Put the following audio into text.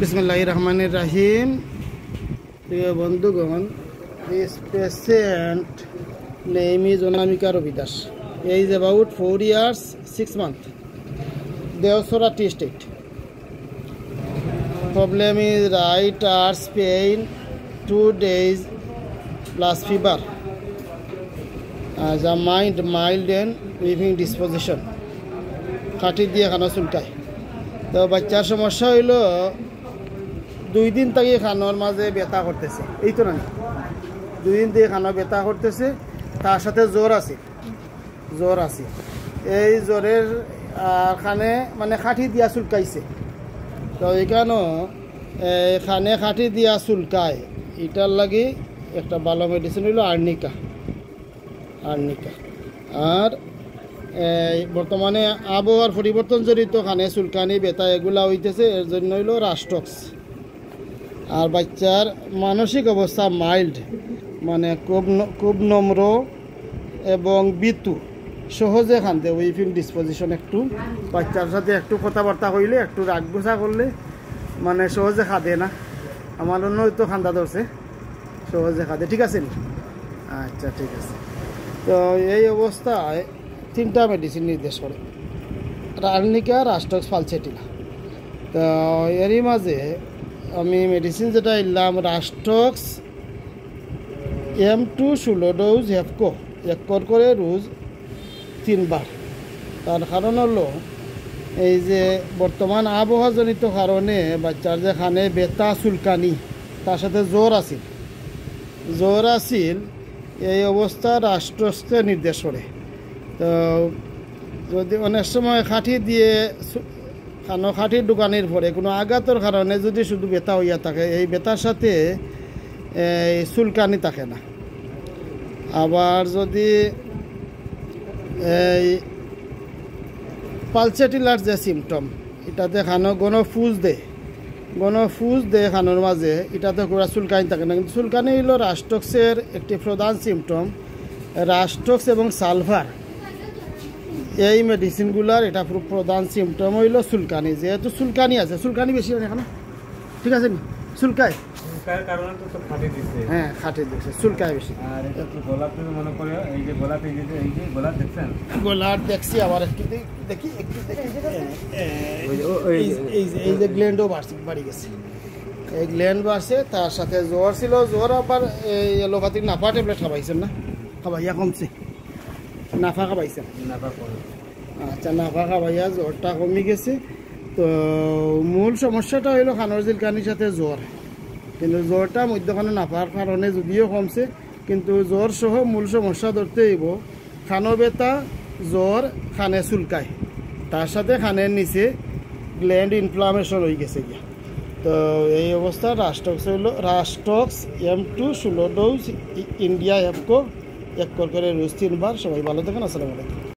बिस्मिल्लाहिर रहमानिर रहीम। प्रिय बंधुगण, this patient name is Anamika Robidas. He is about 4 years 6 months. Deosora T state. Problem is right arch pain, 2 days plus fever. As a mind mild and weaving disposition. খাটি দিয়ে খানা চুলকায়। তো বাচ্চার সমস্যা হইল 2 দিন থেকে খানোর মাঝে ব্যথা করতেছে। এই তো না, 2 দিন থেকে খানো ব্যথা করতেছে, তার সাথে জ্বর আছে। এই জ্বরের খানে মানে খাটি দিয়া চুলকাইছে। তো এইখানে খানে খাটি দিয়া চুলকায়, এটার লাগি একটা ভালো মেডিসিন হইল আর্নিকা। আর বর্তমানে আবহাওয়ার পরিবর্তন জড়িত খানে চুলকানি ব্যথা এগুলা হইতেছে, এর জন্য হইল রাস্টক্স। আর বাচ্চার মানসিক অবস্থা মাইল্ড, মানে খুব নম্র এবং বিতু, সহজে খানতে উইফিং ডিসপোজিশন। একটু বাচ্চার সাথে একটু কথাবার্তা হইলে, একটু রাগ গুছা করলে মানে সহজে খাদে না। আমার অন্য তো খান্দা ধরছে, সহজে খাদে। ঠিক আছে? আচ্ছা, ঠিক আছে। তো এই অবস্থায় 3টা মেডিসিন নির্দেশ করে, আর্নিকা, রাস্টক্স, ফালসেটিনা। তো এরই মাঝে আমি মেডিসিন যেটা ইলাম, রাস্টক্স M2 16 ডোজ হেফকো 1 করে রোজ 3 বার। তার কারণ হলো এই যে বর্তমান আবহাওয়াজনিত কারণে বাচ্চার যে খানে ব্যথা চুলকানি, তার সাথে জ্বর আসিল, এই অবস্থা রাস্টক্সকে নির্দেশ করে। তো যদি অনেক সময় খাটি দিয়ে খাটির দোকানের পরে কোনো আঘাতের কারণে যদি শুধু ব্যথা হইয়া থাকে, এই ব্যথার সাথে চুলকানি থাকে না। আবার যদি এই পালসেটিলার যে সিমটম, এটাতে খানো গণফুজ দেয় খানোর মাঝে, এটাতে পুরা চুলকানি থাকে না। কিন্তু চুলকানি হইল রাস্টক্সের একটি প্রধান সিমটম। রাস্টক্স এবং সালফার এই মেডিসিনগুলার এটা প্রধান সিমটম হইল চুলকানি। যেহেতু চুলকানি আছে, চুলকানি বেশি হয় না, ঠিক আছে নি? চুলকায় হ্যাঁ, খাটি দিচ্ছে, চুলকায় বেশি। গোলার দেখছি, আবার একটু দেখি এই যে গ্ল্যান্ডও বাড়ি গেছে। এই গ্ল্যান্ড বাড়ছে, তার সাথে জ্বর ছিল। জ্বর আবার এই এলোপ্যাথিক নাফা ট্যাবলেট খাবাইছেন না? খাবাইয়া কমছে? নাফা খাবাইছেন? আচ্ছা, নাফা খাবাইয়া জ্বরটা কমে গেছে। তো মূল সমস্যাটা হইল খানোর জিলকানির সাথে জ্বর। কিন্তু জ্বরটা মধ্যখানে নাফার কারণে যদিও কমছে, কিন্তু জ্বর সহ মূল সমস্যা ধরতে হইব খানো ব্যথা, জ্বর, খানে চুলকায়, তার সাথে খানের নিচে গ্ল্যান্ড ইনফ্লামেশন হয়ে গেছে গিয়া। তো এই অবস্থা রাস্টক্স হইল রাস্টক্স M2 16 ডোজ ইন্ডিয়া হেফকো 1 করে রোজ 3 বার। সবাই ভালো থাকেন। আসসালামু আলাইকুম।